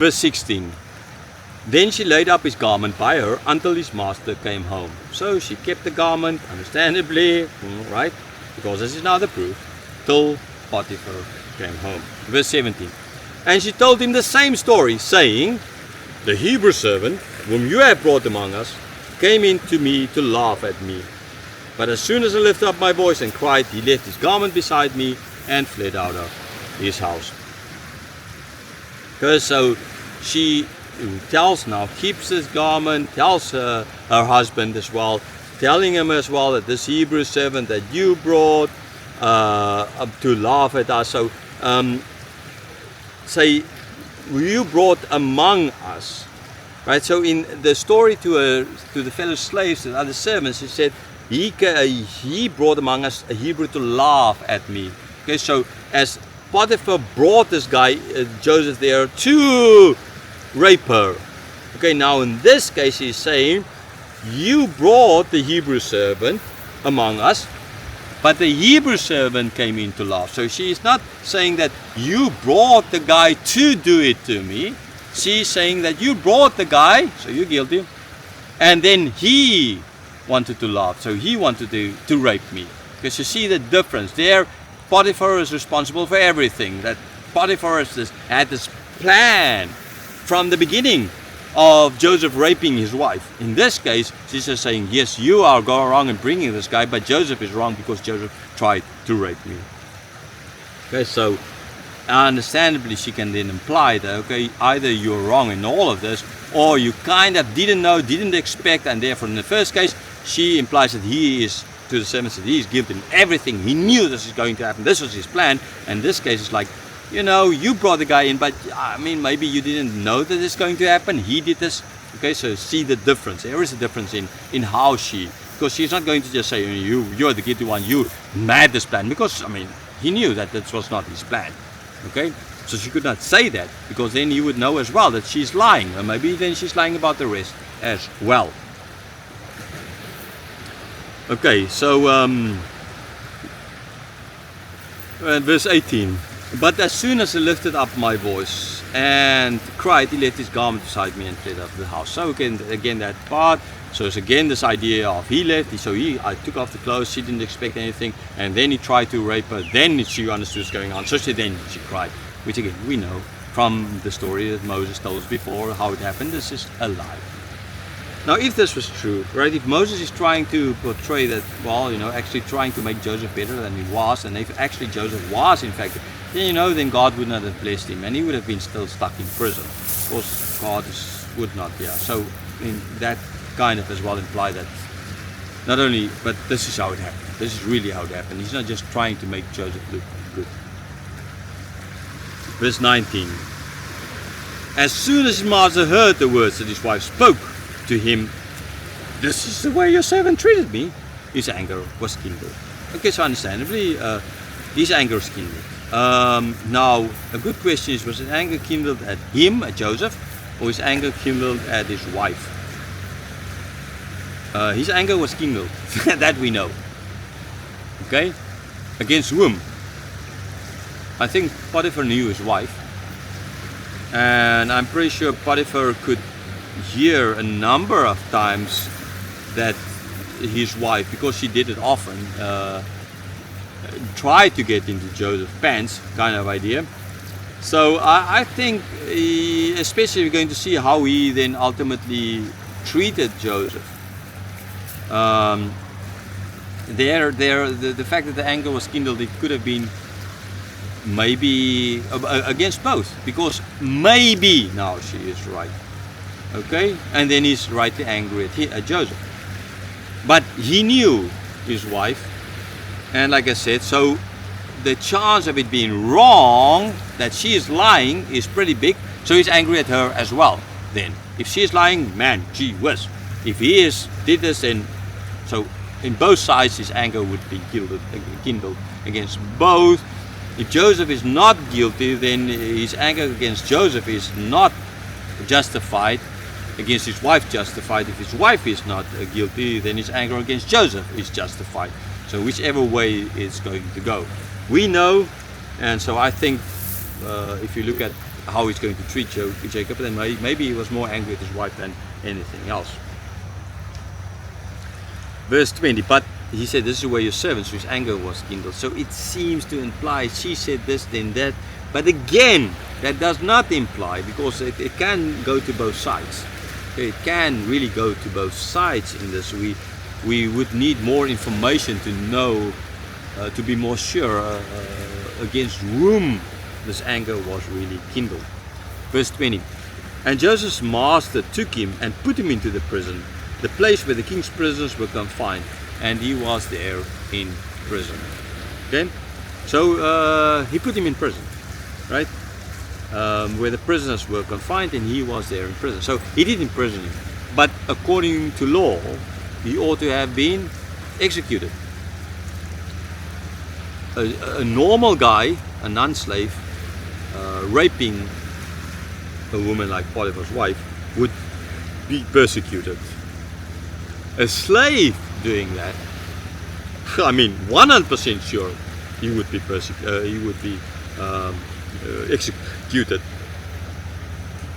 Verse 16. Then she laid up his garment by her until his master came home. So she kept the garment, understandably, right? Because this is now the proof, till Potiphar came home. Verse 17. And she told him the same story, saying, the Hebrew servant, whom you have brought among us, came in to me to laugh at me. But as soon as I lifted up my voice and cried, he left his garment beside me and fled out of his house. Okay, so she tells now, keeps his garment, tells her husband as well, telling him as well that this Hebrew servant that you brought up to laugh at us. So say, you brought among us, right? So in the story to the fellow slaves and other servants, he said he brought among us a Hebrew to laugh at me. Okay, so as Potiphar brought this guy Joseph there to rape her. Okay, now in this case he's saying, you brought the Hebrew servant among us, but the Hebrew servant came in to laugh. So she's not saying that you brought the guy to do it to me. She's saying that you brought the guy, so you're guilty, and then he wanted to laugh. So he wanted to rape me. Because you see the difference there. Potiphar is responsible for everything. That Potiphar had this plan from the beginning of Joseph raping his wife. In this case, she's just saying, yes, you are going wrong in bringing this guy, but Joseph is wrong because Joseph tried to rape me. Okay, so understandably she can then imply that, okay, either you're wrong in all of this, or you kind of didn't know, didn't expect, and therefore in the first case, she implies that he is, to the servants, that he is guilty in everything. He knew this is going to happen. This was his plan. And this case is like, you know, you brought the guy in, but I mean, maybe you didn't know that it's going to happen. He did this. Okay, so see the difference. There is a difference in how because she's not going to just say, you're the guilty one, you made this plan. Because, I mean, he knew that this was not his plan. Okay, so she could not say that, because then he would know as well that she's lying. Or maybe then she's lying about the rest as well. Okay, so verse 18. But as soon as I lifted up my voice and cried, he left his garment beside me and fled out of the house. So again that part. So it's again this idea of he left. So I took off the clothes. She didn't expect anything, and then he tried to rape her. Then she understood what's going on. So then she cried, which again we know from the story that Moses told us before how it happened. This is a lie. Now, if this was true, right, if Moses is trying to portray that, well, actually trying to make Joseph better than he was, and if actually Joseph was, in fact, then God would not have blessed him, and he would have been still stuck in prison. Of course, God would not, yeah. So, that kind of as well imply that not only, but this is how it happened. This is really how it happened. He's not just trying to make Joseph look good. Verse 19. As soon as his master heard the words that his wife spoke to him, this is the way your servant treated me, his anger was kindled. Okay, so understandably, his anger was kindled. Now, a good question is, was his anger kindled at him, at Joseph, or his anger kindled at his wife? His anger was kindled, that we know. Okay? Against whom? I think Potiphar knew his wife, and I'm pretty sure Potiphar could hear a number of times that his wife, because she did it often, tried to get into Joseph's pants, kind of idea. So I think, especially we're going to see how he then ultimately treated Joseph. The fact that the anger was kindled, it could have been maybe against both, because maybe now she is right. Okay, and then he's rightly angry at Joseph. But he knew his wife, and like I said, so the chance of it being wrong, that she is lying, is pretty big. So he's angry at her as well. Then, if she is lying, man, gee whiz. If he did this, then so in both sides his anger would be kindled against both. If Joseph is not guilty, then his anger against Joseph is not justified. Against his wife justified. If his wife is not guilty, then his anger against Joseph is justified. So whichever way it's going to go, we know. And so I think if you look at how he's going to treat Jacob, and maybe he was more angry at his wife than anything else. Verse 20, but he said, this is where your servants whose anger was kindled. So it seems to imply she said this, then that. But again, that does not imply, because it can go to both sides. It can really go to both sides in this. We would need more information to know, to be more sure against whom this anger was really kindled. Verse 20, and Joseph's master took him and put him into the prison, the place where the king's prisoners were confined, and he was there in prison. Okay, so he put him in prison, right? Where the prisoners were confined, and he was there in prison. So he did imprison him, but according to law, he ought to have been executed. A normal guy, a non-slave, raping a woman like Potiphar's wife would be persecuted. A slave doing that, I mean, 100% sure he would be executed.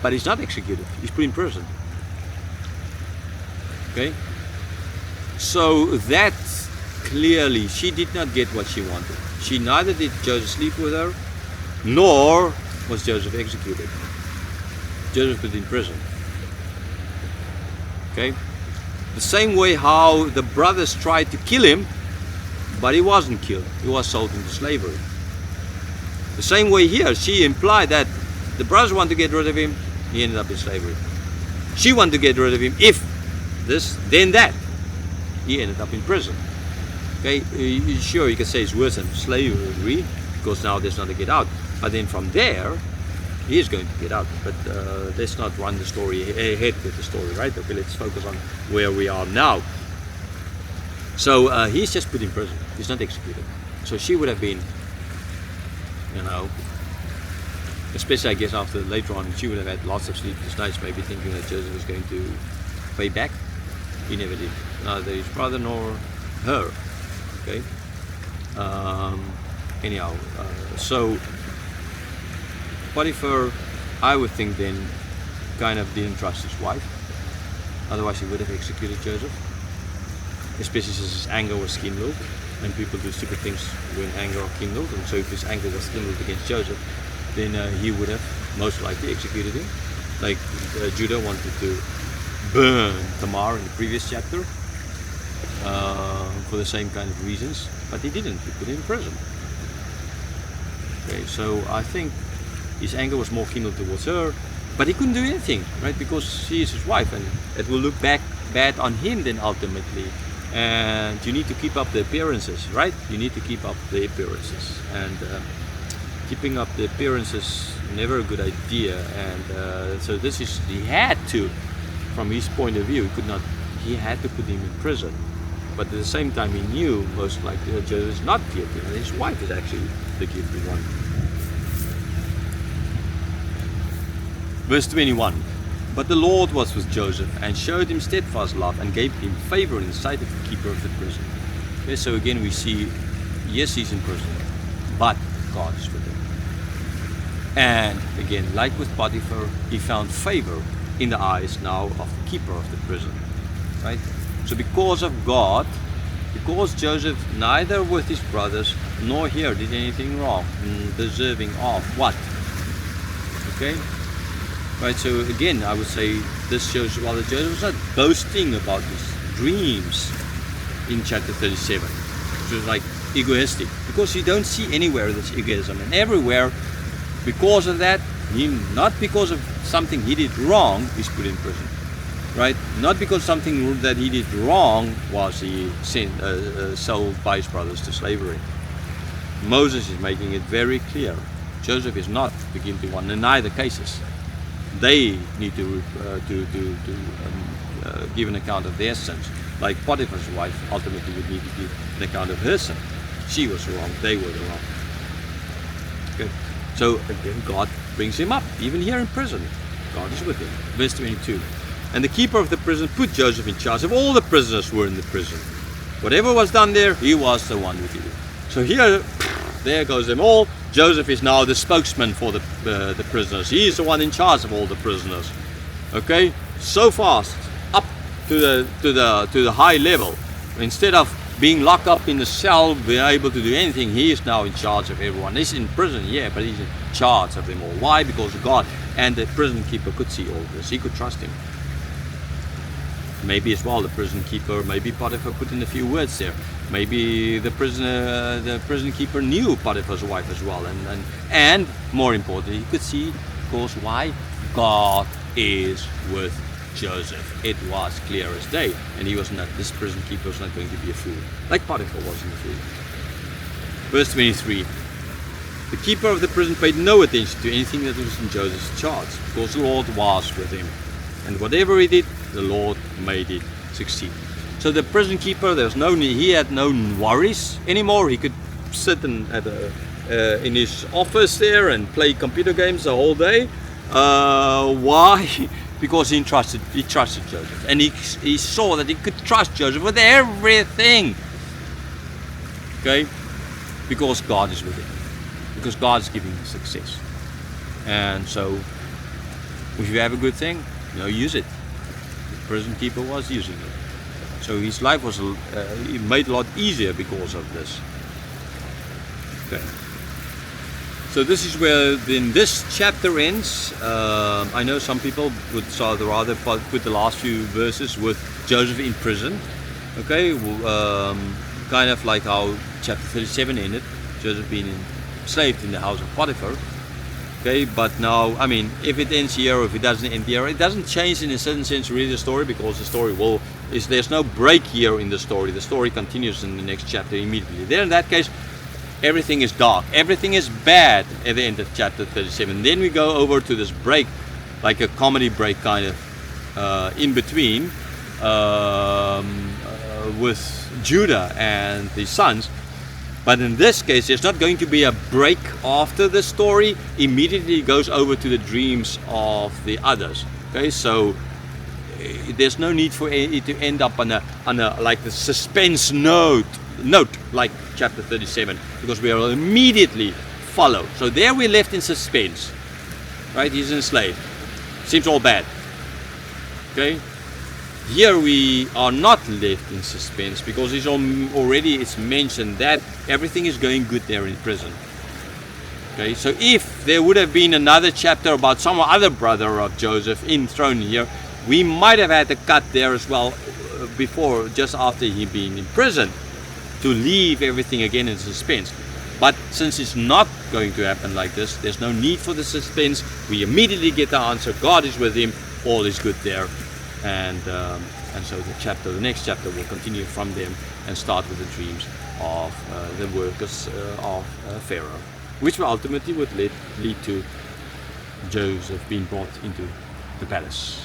But he's not executed. He's put in prison. Okay. So that clearly, she did not get what she wanted. She neither did Joseph sleep with her, nor was Joseph executed. Joseph put in prison. Okay. The same way how the brothers tried to kill him, but he wasn't killed. He was sold into slavery. The same way here, she implied that the brothers want to get rid of him, he ended up in slavery. She wanted to get rid of him, if this, then that. He ended up in prison. Okay, sure, you can say it's worse than slavery, because now there's not a get out. But then from there, he is going to get out. But let's not run the story ahead with the story, right? Okay, let's focus on where we are now. So he's just put in prison. He's not executed. So she would have been, you know, especially I guess after later on, she would have had lots of sleepless nights, maybe thinking that Joseph was going to pay back. He never did. Neither his brother nor her. Okay. Anyhow, so Potiphar, I would think then, kind of didn't trust his wife. Otherwise he would have executed Joseph. Especially since his anger was kindled. And people do stupid things when anger are kindled. And so if his anger was kindled against Joseph, then he would have most likely executed him. Like Judah wanted to burn Tamar in the previous chapter. For the same kind of reasons. But he didn't. He put him in prison. Okay, so I think his anger was more kindled towards her, but he couldn't do anything, right? Because she is his wife, and it will look back bad on him then ultimately. And you need to keep up the appearances, right? You need to keep up the appearances, and keeping up the appearances never a good idea. And so this is, he had to, from his point of view, he had to put him in prison. But at the same time, he knew most likely that Joseph is not guilty, and his wife is actually the guilty one. Verse 21, but the Lord was with Joseph and showed him steadfast love and gave him favor in the sight of the keeper of the prison. Okay, so again we see, yes, he's in prison, but God is with him. And again, like with Potiphar, he found favor in the eyes now of the keeper of the prison. Right? So because of God, because Joseph neither with his brothers nor here did anything wrong, deserving of what? Okay? Right, so again, I would say this shows well that Joseph was not boasting about his dreams in chapter 37. So it's like egoistic, because you don't see anywhere this egoism, and everywhere, because of that, not because of something he did wrong, he's put in prison. Right? Not because something that he did wrong was he sold by his brothers to slavery. Moses is making it very clear. Joseph is not the guilty one in either cases. They need to give an account of their sins. Like Potiphar's wife ultimately would need to give an account of her sin. She was wrong, they were wrong. Okay. So again, God brings him up, even here in prison. God is with him. Verse 22. And the keeper of the prison put Joseph in charge of all the prisoners who were in the prison. Whatever was done there, he was the one who did it. So here, there goes them all. Joseph is now the spokesman for the prisoners. He is the one in charge of all the prisoners. Okay, so fast up to the high level. Instead of being locked up in the cell, being able to do anything, he is now in charge of everyone. He's in prison, yeah, but he's in charge of them all. Why? Because God and the prison keeper could see all this. He could trust him. Maybe as well the prison keeper, maybe Potiphar put in a few words there. Maybe the prison keeper knew Potiphar's wife as well, and more importantly, he could see, of course, why? God is with Joseph. It was clear as day, and he was not. This prison keeper was not going to be a fool, like Potiphar wasn't a fool. Verse 23. The keeper of the prison paid no attention to anything that was in Joseph's charge, because the Lord was with him, and whatever he did, the Lord made it succeed. So the prison keeper, there's no need, he had no worries anymore. He could sit in his office there and play computer games the whole day. Why? Because he trusted Joseph, and he saw that he could trust Joseph with everything. Okay, because God is with him, because God is giving him success. And so, if you have a good thing, use it. The prison keeper was using it. So his life was made a lot easier because of this. Okay. So this is where then this chapter ends. I know some people would rather put the last few verses with Joseph in prison. Okay, kind of like how chapter 37 ended, Joseph being enslaved in the house of Potiphar. Okay, but now, I mean, if it ends here or if it doesn't end here, it doesn't change in a certain sense really the story, because the story there's no break here in the story. The story continues in the next chapter immediately. There, in that case, everything is dark, everything is bad at the end of chapter 37. Then we go over to this break, like a comedy break kind of in between, with Judah and his sons. But in this case, there's not going to be a break after the story. Immediately it goes over to the dreams of the others. Okay, so there's no need for it to end up on a like the suspense note like chapter 37, because we will immediately follow. So there we're left in suspense, right? He's enslaved. Seems all bad. Okay. Here we are not left in suspense, because it's mentioned that everything is going good there in prison. Okay, so if there would have been another chapter about some other brother of Joseph thrown here, we might have had to cut there as well before, just after he being in prison, to leave everything again in suspense. But since it's not going to happen like this, there's no need for the suspense. We immediately get the answer. God is with him. All is good there. And so the next chapter will continue from them and start with the dreams of the workers of Pharaoh, which ultimately would lead to Joseph being brought into the palace.